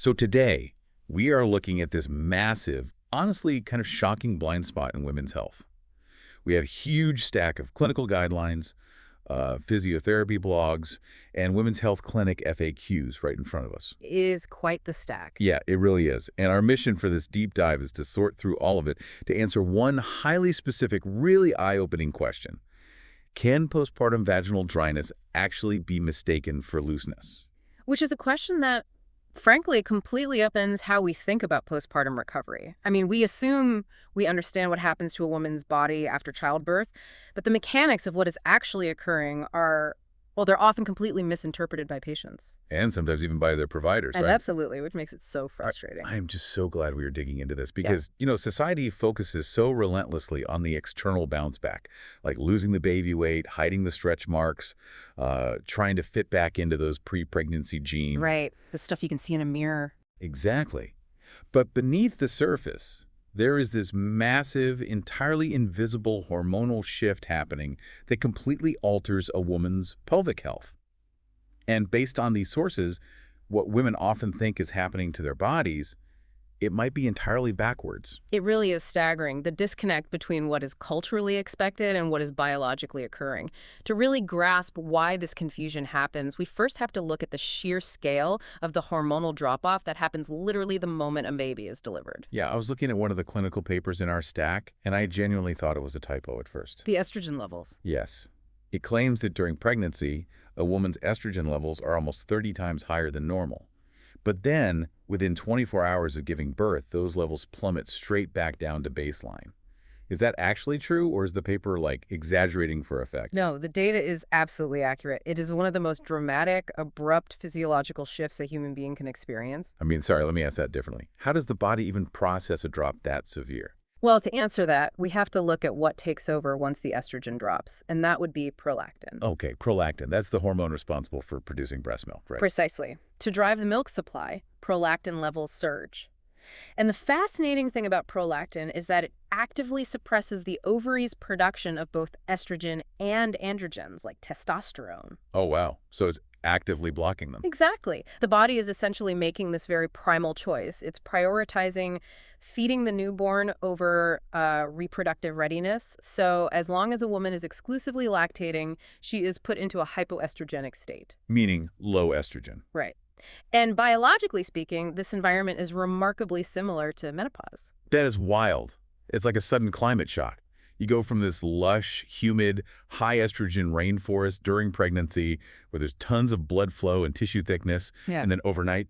So today, we are looking at this massive, honestly kind of shocking blind spot in women's health. We have a huge stack of clinical guidelines, physiotherapy blogs, and women's health clinic FAQs right in front of us. It is quite the stack. Yeah, it really is. And our mission for this deep dive is to sort through all of it to answer one highly specific, really eye-opening question. Can postpartum vaginal dryness actually be mistaken for looseness? Which is a question that, frankly, completely upends how we think about postpartum recovery. I mean, we assume we understand what happens to a woman's body after childbirth, but the mechanics of what is actually occurring are, well, they're often completely misinterpreted by patients. And sometimes even by their providers, And right? absolutely, which makes it so frustrating. I am just so glad we are digging into this because, society focuses so relentlessly on the external bounce back, like losing the baby weight, hiding the stretch marks, trying to fit back into those pre-pregnancy genes. Right. The stuff you can see in a mirror. Exactly. But beneath the surface, there is this massive, entirely invisible hormonal shift happening that completely alters a woman's pelvic health. And based on these sources, what women often think is happening to their bodies, it might be entirely backwards. It really is staggering, the disconnect between what is culturally expected and what is biologically occurring. To really grasp why this confusion happens, we first have to look at the sheer scale of the hormonal drop-off that happens literally the moment a baby is delivered. Yeah, I was looking at one of the clinical papers in our stack, and I genuinely thought it was a typo at first. The estrogen levels. Yes. It claims that during pregnancy, a woman's estrogen levels are almost 30 times higher than normal. But then, within 24 hours of giving birth, those levels plummet straight back down to baseline. Is that actually true, or is the paper, exaggerating for effect? No, the data is absolutely accurate. It is one of the most dramatic, abrupt physiological shifts a human being can experience. Sorry, let me ask that differently. How does the body even process a drop that severe? Well, to answer that, we have to look at what takes over once the estrogen drops, and that would be prolactin. Okay, prolactin. That's the hormone responsible for producing breast milk, right? Precisely. To drive the milk supply, prolactin levels surge. And the fascinating thing about prolactin is that it actively suppresses the ovary's production of both estrogen and androgens, like testosterone. Oh, wow. So it's actively blocking them. Exactly. The body is essentially making this very primal choice. It's prioritizing feeding the newborn over reproductive readiness. So as long as a woman is exclusively lactating, she is put into a hypoestrogenic state. Meaning low estrogen. Right. And biologically speaking, this environment is remarkably similar to menopause. That is wild. It's like a sudden climate shock. You go from this lush, humid, high estrogen rainforest during pregnancy where there's tons of blood flow and tissue thickness, and then overnight,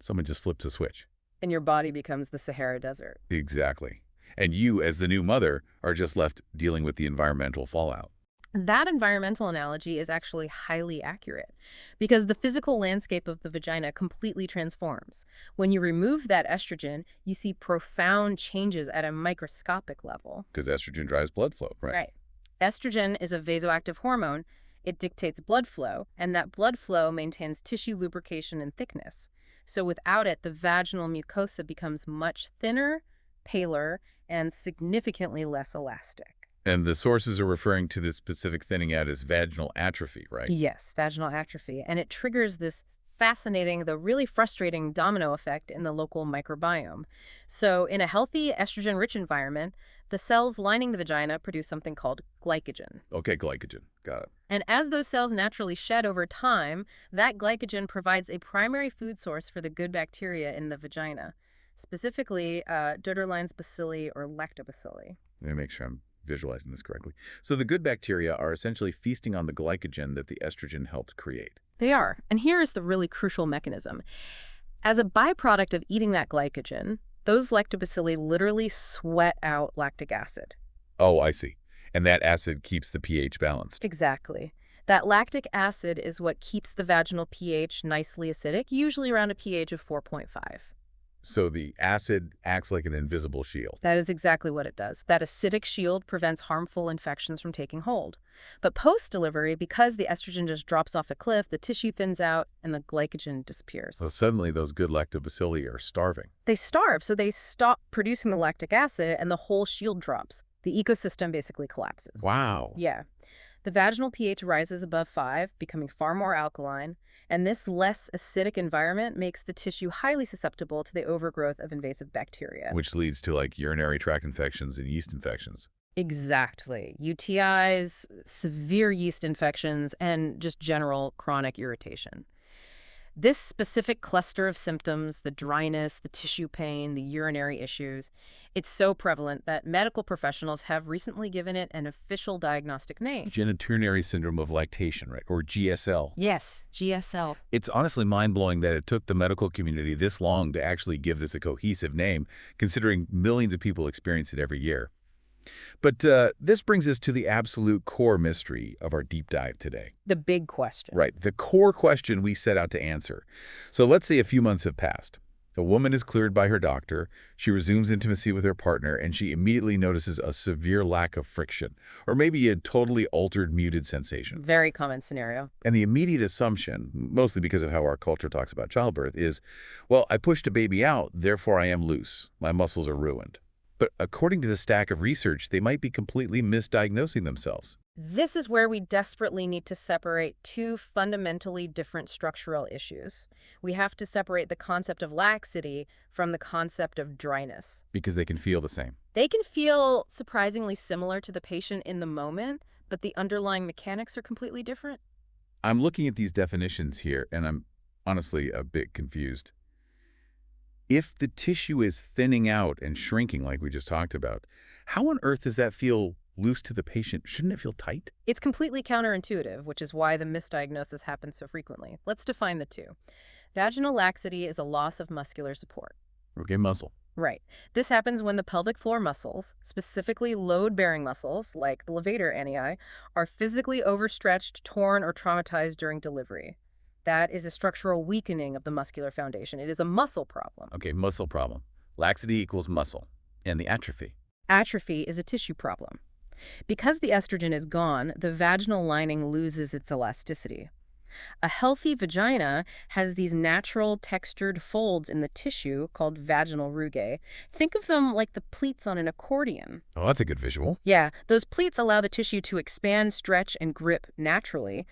someone just flips a switch. And your body becomes the Sahara Desert. Exactly. And you, as the new mother, are just left dealing with the environmental fallout. That environmental analogy is actually highly accurate because the physical landscape of the vagina completely transforms. When you remove that estrogen, you see profound changes at a microscopic level. Because estrogen drives blood flow, right? Right. Estrogen is a vasoactive hormone. It dictates blood flow, and that blood flow maintains tissue lubrication and thickness. So without it, the vaginal mucosa becomes much thinner, paler, and significantly less elastic. And the sources are referring to this specific thinning out as vaginal atrophy, right? Yes, vaginal atrophy. And it triggers this fascinating, though really frustrating domino effect in the local microbiome. So in a healthy, estrogen-rich environment, the cells lining the vagina produce something called glycogen. Okay, glycogen. Got it. And as those cells naturally shed over time, that glycogen provides a primary food source for the good bacteria in the vagina, specifically Döderlein's bacilli or lactobacilli. Let me make sure I'm visualizing this correctly. So the good bacteria are essentially feasting on the glycogen that the estrogen helped create. They are. And here is the really crucial mechanism. As a byproduct of eating that glycogen, those lactobacilli literally sweat out lactic acid. Oh, I see. And that acid keeps the pH balanced. Exactly. That lactic acid is what keeps the vaginal pH nicely acidic, usually around a pH of 4.5. So the acid acts like an invisible shield. That is exactly what it does. That acidic shield prevents harmful infections from taking hold. But post-delivery, because the estrogen just drops off a cliff, the tissue thins out and the glycogen disappears. So suddenly those good lactobacilli are starving. They starve, so they stop producing the lactic acid and the whole shield drops. The ecosystem basically collapses. Wow. Yeah. The vaginal pH rises above 5, becoming far more alkaline, and this less acidic environment makes the tissue highly susceptible to the overgrowth of invasive bacteria. Which leads to like urinary tract infections and yeast infections. Exactly. UTIs, severe yeast infections, and just general chronic irritation. This specific cluster of symptoms, the dryness, the tissue pain, the urinary issues, it's so prevalent that medical professionals have recently given it an official diagnostic name. Genitourinary syndrome of lactation, right? Or GSL. Yes, GSL. It's honestly mind-blowing that it took the medical community this long to actually give this a cohesive name, considering millions of people experience it every year. But this brings us to the absolute core mystery of our deep dive today. The big question. Right, the core question we set out to answer. So let's say a few months have passed. A woman is cleared by her doctor, she resumes intimacy with her partner, and she immediately notices a severe lack of friction, or maybe a totally altered muted sensation. Very common scenario. And the immediate assumption, mostly because of how our culture talks about childbirth, is, well, I pushed a baby out, therefore I am loose. My muscles are ruined. But according to the stack of research, they might be completely misdiagnosing themselves. This is where we desperately need to separate two fundamentally different structural issues. We have to separate the concept of laxity from the concept of dryness. Because they can feel the same. They can feel surprisingly similar to the patient in the moment, but the underlying mechanics are completely different. I'm looking at these definitions here, and I'm honestly a bit confused. If the tissue is thinning out and shrinking like we just talked about, how on earth does that feel loose to the patient? Shouldn't it feel tight? It's completely counterintuitive, which is why the misdiagnosis happens so frequently. Let's define the two. Vaginal laxity is a loss of muscular support. Okay, muscle. Right. This happens when the pelvic floor muscles, specifically load-bearing muscles like the levator ani, are physically overstretched, torn, or traumatized during delivery. That is a structural weakening of the muscular foundation. It is a muscle problem. Okay, muscle problem. Laxity equals muscle. And the atrophy. Atrophy is a tissue problem. Because the estrogen is gone, the vaginal lining loses its elasticity. A healthy vagina has these natural textured folds in the tissue called vaginal rugae. Think of them like the pleats on an accordion. Oh, that's a good visual. Yeah, those pleats allow the tissue to expand, stretch, and grip naturally.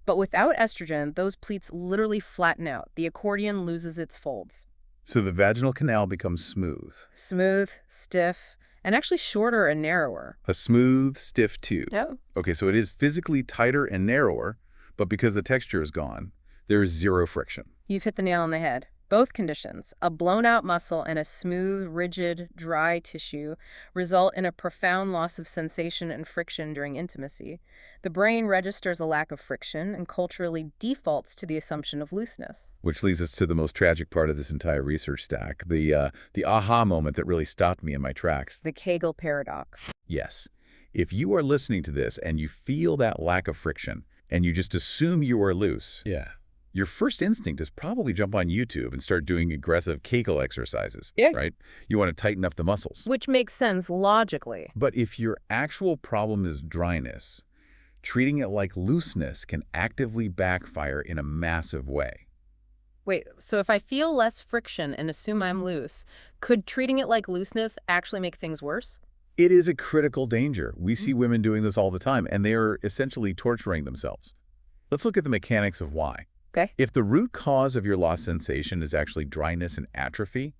But without estrogen, those pleats literally flatten out. The accordion loses its folds. So the vaginal canal becomes smooth. Smooth, stiff, and actually shorter and narrower. A smooth, stiff tube. Oh. Okay, so it is physically tighter and narrower, but because the texture is gone, there is zero friction. You've hit the nail on the head. Both conditions, a blown-out muscle and a smooth, rigid, dry tissue, result in a profound loss of sensation and friction during intimacy. The brain registers a lack of friction and culturally defaults to the assumption of looseness. Which leads us to the most tragic part of this entire research stack, the aha moment that really stopped me in my tracks. The Kegel paradox. Yes. If you are listening to this and you feel that lack of friction, and you just assume you are loose, your first instinct is probably jump on YouTube and start doing aggressive Kegel exercises, right? You want to tighten up the muscles. Which makes sense logically. But if your actual problem is dryness, treating it like looseness can actively backfire in a massive way. Wait, so if I feel less friction and assume I'm loose, could treating it like looseness actually make things worse? It is a critical danger. We see women doing this all the time, and they are essentially torturing themselves. Let's look at the mechanics of why. Okay. If the root cause of your lost sensation is actually dryness and atrophy,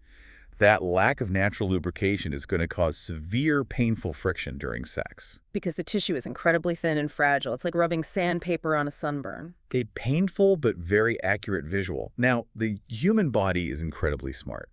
that lack of natural lubrication is going to cause severe painful friction during sex. Because the tissue is incredibly thin and fragile. It's like rubbing sandpaper on a sunburn. A painful but very accurate visual. Now, the human body is incredibly smart.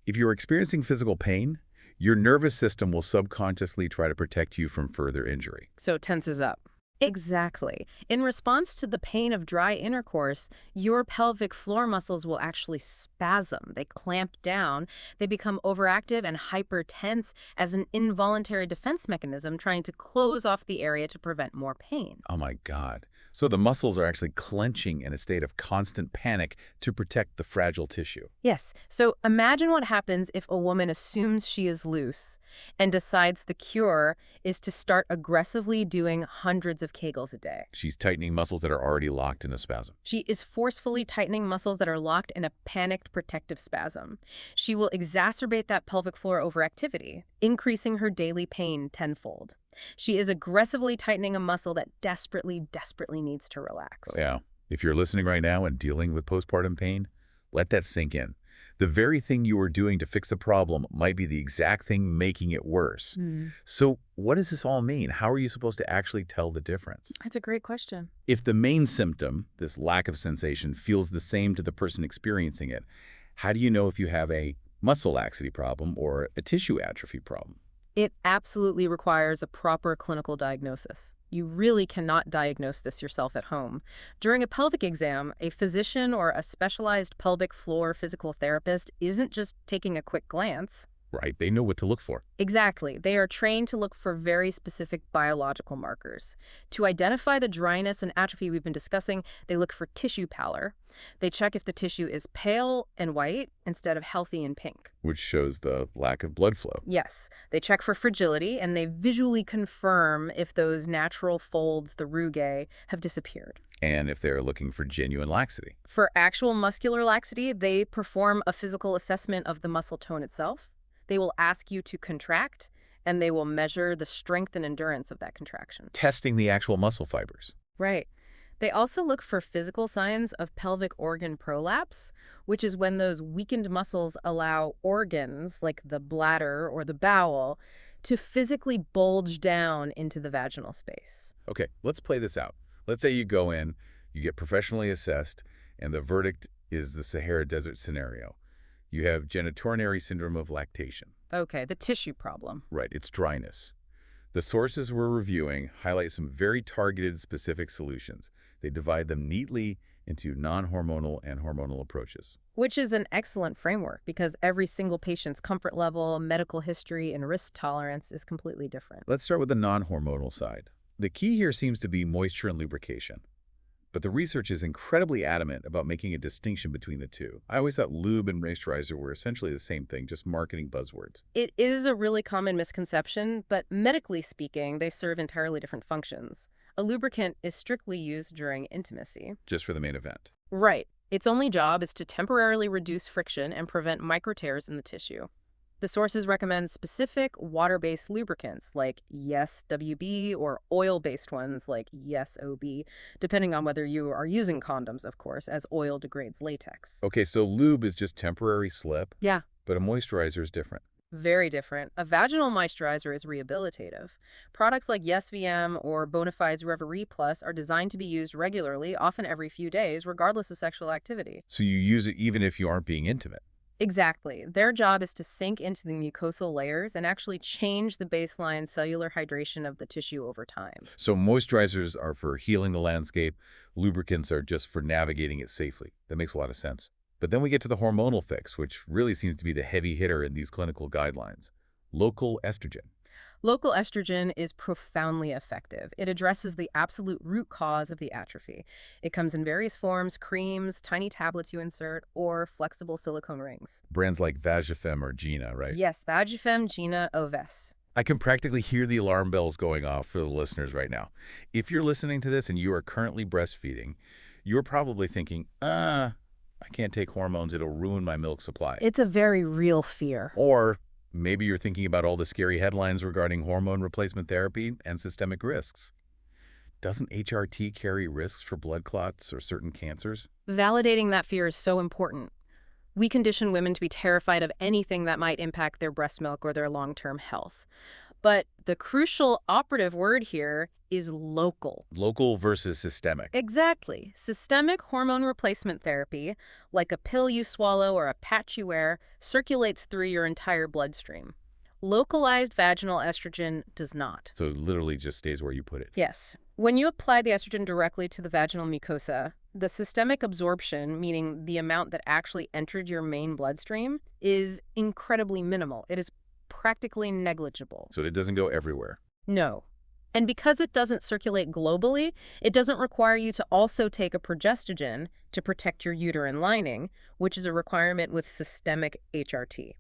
If you're experiencing physical pain, your nervous system will subconsciously try to protect you from further injury. So it tenses up. Exactly. In response to the pain of dry intercourse, your pelvic floor muscles will actually spasm. They clamp down. They become overactive and hypertense as an involuntary defense mechanism trying to close off the area to prevent more pain. Oh my God. So the muscles are actually clenching in a state of constant panic to protect the fragile tissue. Yes. So imagine what happens if a woman assumes she is loose and decides the cure is to start aggressively doing hundreds of Kegels a day. She's tightening muscles that are already locked in a spasm. She is forcefully tightening muscles that are locked in a panicked protective spasm. She will exacerbate that pelvic floor overactivity, increasing her daily pain tenfold. She is aggressively tightening a muscle that desperately, desperately needs to relax. Yeah. If you're listening right now and dealing with postpartum pain, let that sink in. The very thing you are doing to fix the problem might be the exact thing making it worse. Hmm. So what does this all mean? How are you supposed to actually tell the difference? That's a great question. If the main symptom, this lack of sensation, feels the same to the person experiencing it, how do you know if you have a muscle laxity problem or a tissue atrophy problem? It absolutely requires a proper clinical diagnosis. You really cannot diagnose this yourself at home. During a pelvic exam, a physician or a specialized pelvic floor physical therapist isn't just taking a quick glance. Right, they know what to look for. Exactly. They are trained to look for very specific biological markers. To identify the dryness and atrophy we've been discussing, they look for tissue pallor. They check if the tissue is pale and white instead of healthy and pink. Which shows the lack of blood flow. Yes, they check for fragility, and they visually confirm if those natural folds, the rugae, have disappeared. And if they're looking for genuine laxity. For actual muscular laxity, they perform a physical assessment of the muscle tone itself. They will ask you to contract, and they will measure the strength and endurance of that contraction. Testing the actual muscle fibers. Right. They also look for physical signs of pelvic organ prolapse, which is when those weakened muscles allow organs, like the bladder or the bowel, to physically bulge down into the vaginal space. Okay, let's play this out. Let's say you go in, you get professionally assessed, and the verdict is the Sahara Desert scenario. You have genitourinary syndrome of lactation. Okay, the tissue problem. Right, it's dryness. The sources we're reviewing highlight some very targeted, specific solutions. They divide them neatly into non-hormonal and hormonal approaches. Which is an excellent framework because every single patient's comfort level, medical history, and risk tolerance is completely different. Let's start with the non-hormonal side. The key here seems to be moisture and lubrication. But the research is incredibly adamant about making a distinction between the two. I always thought lube and moisturizer were essentially the same thing, just marketing buzzwords. It is a really common misconception, but medically speaking, they serve entirely different functions. A lubricant is strictly used during intimacy. Just for the main event. Right. Its only job is to temporarily reduce friction and prevent micro tears in the tissue. The sources recommend specific water-based lubricants like Yes WB or oil-based ones like Yes OB, depending on whether you are using condoms, of course, as oil degrades latex. Okay, so lube is just temporary slip, Yeah, but a moisturizer is different. very different. A vaginal moisturizer is rehabilitative. Products like Yes VM or Bonafide's Reverie Plus are designed to be used regularly, often every few days, regardless of sexual activity. So you use it even if you aren't being intimate. Exactly. Their job is to sink into the mucosal layers and actually change the baseline cellular hydration of the tissue over time. So moisturizers are for healing the landscape, lubricants are just for navigating it safely. That makes a lot of sense. But then we get to the hormonal fix, which really seems to be the heavy hitter in these clinical guidelines. Local estrogen. Local estrogen is profoundly effective. It addresses the absolute root cause of the atrophy. It comes in various forms: creams, tiny tablets you insert, or flexible silicone rings. Brands like Vagifem or Gina, right? Yes, Vagifem, Gina, Oves. I can practically hear the alarm bells going off for the listeners right now. If you're listening to this and you are currently breastfeeding, you're probably thinking, I can't take hormones, it'll ruin my milk supply. It's a very real fear. Or maybe you're thinking about all the scary headlines regarding hormone replacement therapy and systemic risks. Doesn't HRT carry risks for blood clots or certain cancers? Validating that fear is so important. We condition women to be terrified of anything that might impact their breast milk or their long-term health. But the crucial operative word here is local. Local versus systemic. Exactly. Systemic hormone replacement therapy, like a pill you swallow or a patch you wear, circulates through your entire bloodstream. Localized vaginal estrogen does not. So it literally just stays where you put it. Yes. When you apply the estrogen directly to the vaginal mucosa, the systemic absorption, meaning the amount that actually entered your main bloodstream, is incredibly minimal. It is practically negligible. So it doesn't go everywhere. No. And because it doesn't circulate globally, it doesn't require you to also take a progestogen to protect your uterine lining, which is a requirement with systemic HRT.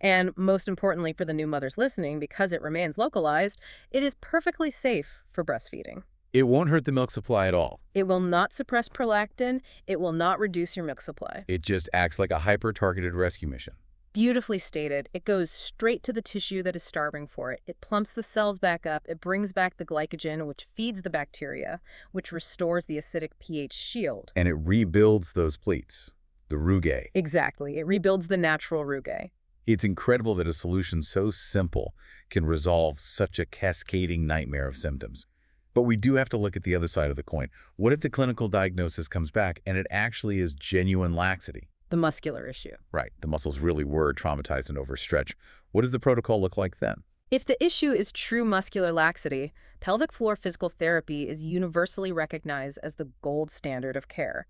And most importantly for the new mothers listening, because it remains localized, it is perfectly safe for breastfeeding. It won't hurt the milk supply at all. It will not suppress prolactin. It will not reduce your milk supply. It just acts like a hyper-targeted rescue mission. Beautifully stated. It goes straight to the tissue that is starving for it. It plumps the cells back up. It brings back the glycogen, which feeds the bacteria, which restores the acidic pH shield. And it rebuilds those pleats, the rugae. Exactly. It rebuilds the natural rugae. It's incredible that a solution so simple can resolve such a cascading nightmare of symptoms. But we do have to look at the other side of the coin. What if the clinical diagnosis comes back and it actually is genuine laxity? The muscular issue. Right, the muscles really were traumatized and overstretched. What does the protocol look like then? If the issue is true muscular laxity, pelvic floor physical therapy is universally recognized as the gold standard of care.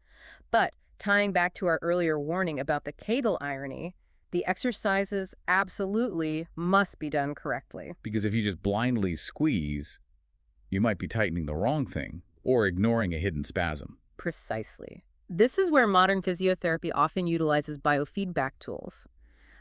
But tying back to our earlier warning about the Cadel irony, the exercises absolutely must be done correctly. Because if you just blindly squeeze, you might be tightening the wrong thing or ignoring a hidden spasm. Precisely. This is where modern physiotherapy often utilizes biofeedback tools.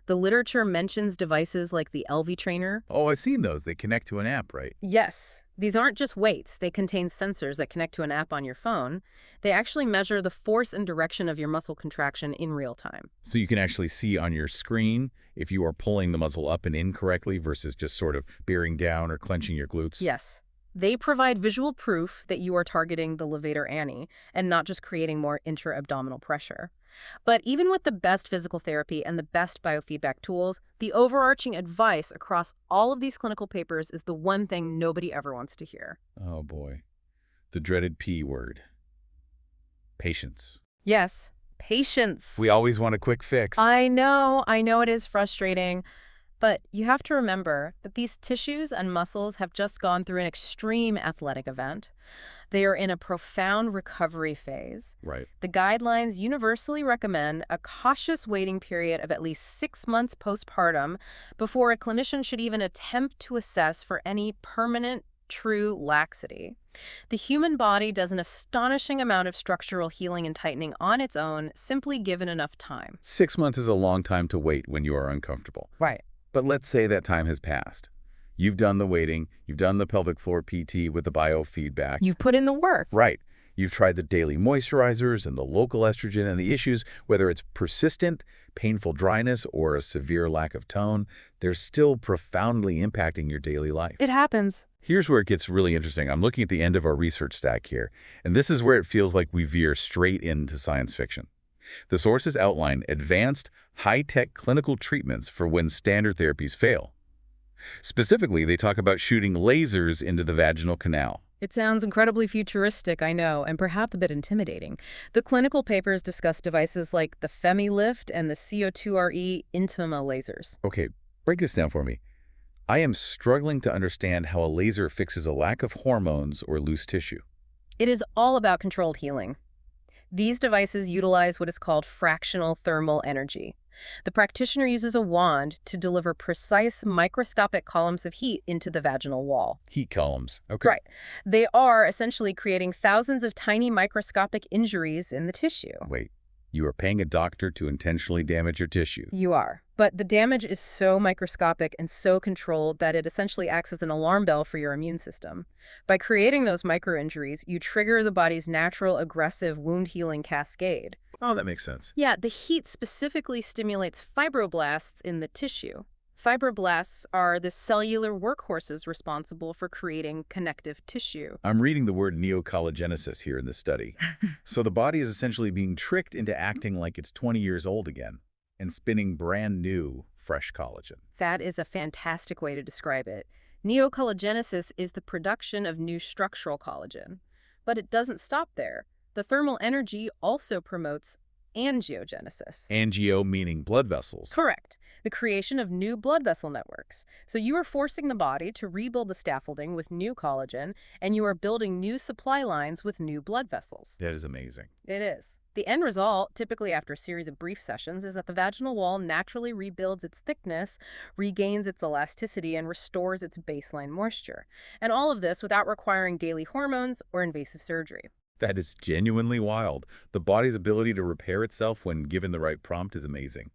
The literature mentions devices like the LV trainer. Oh, I've seen those. They connect to an app, right? Yes, these aren't just weights. They contain sensors that connect to an app on your phone. They actually measure the force and direction of your muscle contraction in real time. So you can actually see on your screen if you are pulling the muscle up and in correctly versus just sort of bearing down or clenching your glutes. Yes. They provide visual proof that you are targeting the levator ani and not just creating more intra-abdominal pressure. But even with the best physical therapy and the best biofeedback tools, the overarching advice across all of these clinical papers is the one thing nobody ever wants to hear. Oh boy. The dreaded P word. Patience. Yes, patience. We always want a quick fix. I know it is frustrating. But you have to remember that these tissues and muscles have just gone through an extreme athletic event. They are in a profound recovery phase. Right. The guidelines universally recommend a cautious waiting period of at least 6 months postpartum before a clinician should even attempt to assess for any permanent, true laxity. The human body does an astonishing amount of structural healing and tightening on its own, simply given enough time. 6 months is a long time to wait when you are uncomfortable. Right. But let's say that time has passed. You've done the waiting, you've done the pelvic floor PT with the biofeedback. You've put in the work. Right. You've tried the daily moisturizers and the local estrogen, and the issues, whether it's persistent, painful dryness or a severe lack of tone, they're still profoundly impacting your daily life. It happens. Here's where it gets really interesting. I'm looking at the end of our research stack here, and this is where it feels like we veer straight into science fiction. The sources outline advanced, high-tech clinical treatments for when standard therapies fail. Specifically, they talk about shooting lasers into the vaginal canal. It sounds incredibly futuristic, I know, and perhaps a bit intimidating. The clinical papers discuss devices like the FemiLift and the CO2RE Intima lasers. Okay, break this down for me. I am struggling to understand how a laser fixes a lack of hormones or loose tissue. It is all about controlled healing. These devices utilize what is called fractional thermal energy. The practitioner uses a wand to deliver precise microscopic columns of heat into the vaginal wall. Heat columns. Okay. Right. They are essentially creating thousands of tiny microscopic injuries in the tissue. Wait, you are paying a doctor to intentionally damage your tissue. You are. But the damage is so microscopic and so controlled that it essentially acts as an alarm bell for your immune system. By creating those micro-injuries, you trigger the body's natural aggressive wound-healing cascade. Oh, that makes sense. Yeah, the heat specifically stimulates fibroblasts in the tissue. Fibroblasts are the cellular workhorses responsible for creating connective tissue. I'm reading the word neocollagenesis here in this study. So the body is essentially being tricked into acting like it's 20 years old again and spinning brand new, fresh collagen. That is a fantastic way to describe it. Neocollagenesis is the production of new structural collagen. But it doesn't stop there. The thermal energy also promotes angiogenesis. Angio meaning blood vessels. Correct. The creation of new blood vessel networks. So you are forcing the body to rebuild the scaffolding with new collagen, and you are building new supply lines with new blood vessels. That is amazing. It is. The end result, typically after a series of brief sessions, is that the vaginal wall naturally rebuilds its thickness, regains its elasticity, and restores its baseline moisture. And all of this without requiring daily hormones or invasive surgery. That is genuinely wild. The body's ability to repair itself when given the right prompt is amazing.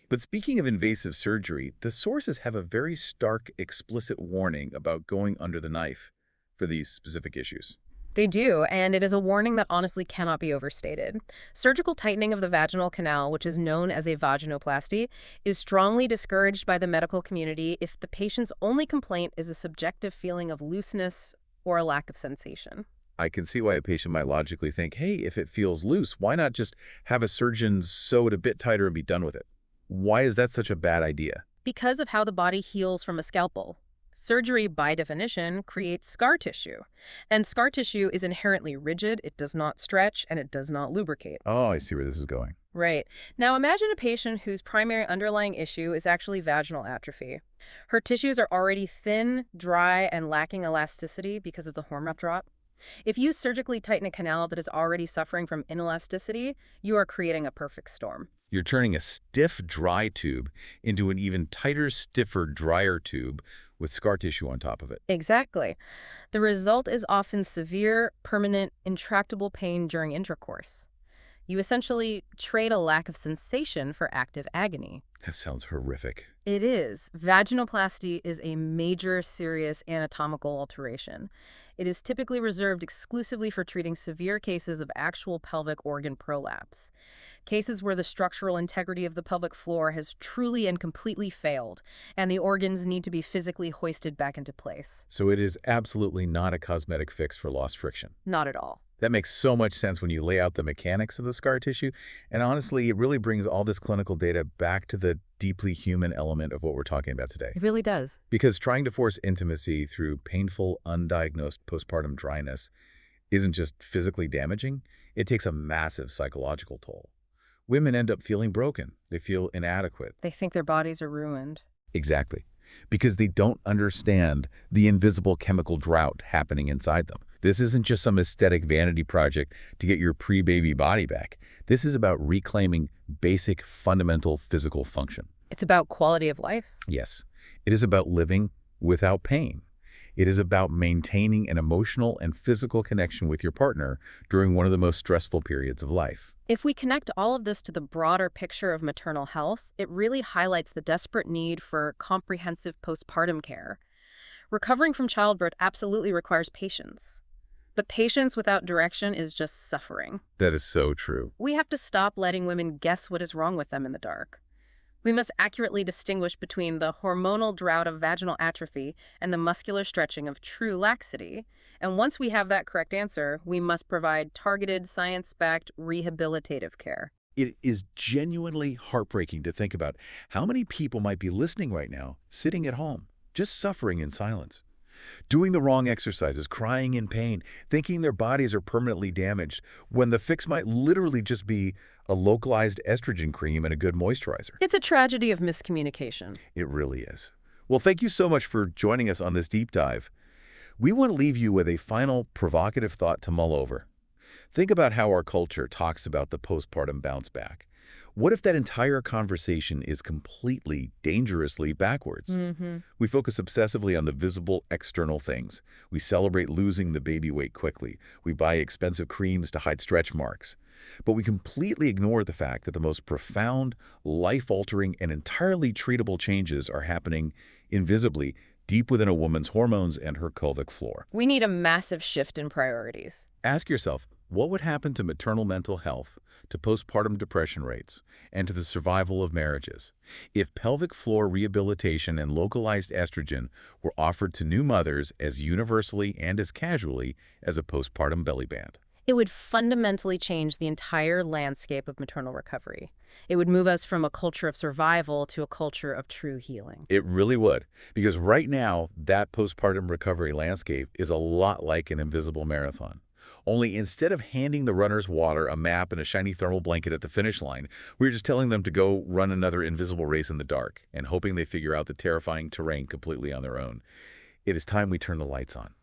But speaking of invasive surgery, the sources have a very stark, explicit warning about going under the knife for these specific issues. They do, and it is a warning that honestly cannot be overstated. Surgical tightening of the vaginal canal, which is known as a vaginoplasty, is strongly discouraged by the medical community if the patient's only complaint is a subjective feeling of looseness or a lack of sensation. I can see why a patient might logically think, hey, if it feels loose, why not just have a surgeon sew it a bit tighter and be done with it? Why is that such a bad idea? Because of how the body heals from a scalpel. Surgery, by definition, creates scar tissue. And scar tissue is inherently rigid, it does not stretch, and it does not lubricate. Oh, I see where this is going. Right. Now imagine a patient whose primary underlying issue is actually vaginal atrophy. Her tissues are already thin, dry, and lacking elasticity because of the hormone drop. If you surgically tighten a canal that is already suffering from inelasticity, you are creating a perfect storm. You're turning a stiff, dry tube into an even tighter, stiffer, drier tube with scar tissue on top of it. Exactly. The result is often severe, permanent, intractable pain during intercourse. You essentially trade a lack of sensation for active agony. That sounds horrific. It is. Vaginoplasty is a major, serious anatomical alteration. It is typically reserved exclusively for treating severe cases of actual pelvic organ prolapse. Cases where the structural integrity of the pelvic floor has truly and completely failed, and the organs need to be physically hoisted back into place. So it is absolutely not a cosmetic fix for lost friction. Not at all. That makes so much sense when you lay out the mechanics of the scar tissue. And honestly, it really brings all this clinical data back to the deeply human element of what we're talking about today. It really does. Because trying to force intimacy through painful, undiagnosed postpartum dryness isn't just physically damaging, it takes a massive psychological toll. Women end up feeling broken. They feel inadequate. They think their bodies are ruined. Exactly. Because they don't understand the invisible chemical drought happening inside them. This isn't just some aesthetic vanity project to get your pre-baby body back. This is about reclaiming basic, fundamental physical function. It's about quality of life. Yes, it is about living without pain. It is about maintaining an emotional and physical connection with your partner during one of the most stressful periods of life. If we connect all of this to the broader picture of maternal health, it really highlights the desperate need for comprehensive postpartum care. Recovering from childbirth absolutely requires patience. But patience without direction is just suffering. That is so true. We have to stop letting women guess what is wrong with them in the dark. We must accurately distinguish between the hormonal drought of vaginal atrophy and the muscular stretching of true laxity. And once we have that correct answer, we must provide targeted, science-backed rehabilitative care. It is genuinely heartbreaking to think about how many people might be listening right now, sitting at home, just suffering in silence. Doing the wrong exercises, crying in pain, thinking their bodies are permanently damaged, when the fix might literally just be a localized estrogen cream and a good moisturizer. It's a tragedy of miscommunication. It really is. Well, thank you so much for joining us on this deep dive. We want to leave you with a final provocative thought to mull over. Think about how our culture talks about the postpartum bounce back. What if that entire conversation is completely, dangerously backwards? We focus obsessively on the visible, external things. We celebrate losing the baby weight quickly. We buy expensive creams to hide stretch marks. But we completely ignore the fact that the most profound, life-altering, and entirely treatable changes are happening invisibly deep within a woman's hormones and her pelvic floor. We need a massive shift in priorities. Ask yourself, what would happen to maternal mental health, to postpartum depression rates, and to the survival of marriages if pelvic floor rehabilitation and localized estrogen were offered to new mothers as universally and as casually as a postpartum belly band? It would fundamentally change the entire landscape of maternal recovery. It would move us from a culture of survival to a culture of true healing. It really would, because right now, that postpartum recovery landscape is a lot like an invisible marathon. Only instead of handing the runners water, a map, and a shiny thermal blanket at the finish line, we're just telling them to go run another invisible race in the dark and hoping they figure out the terrifying terrain completely on their own. It is time we turn the lights on.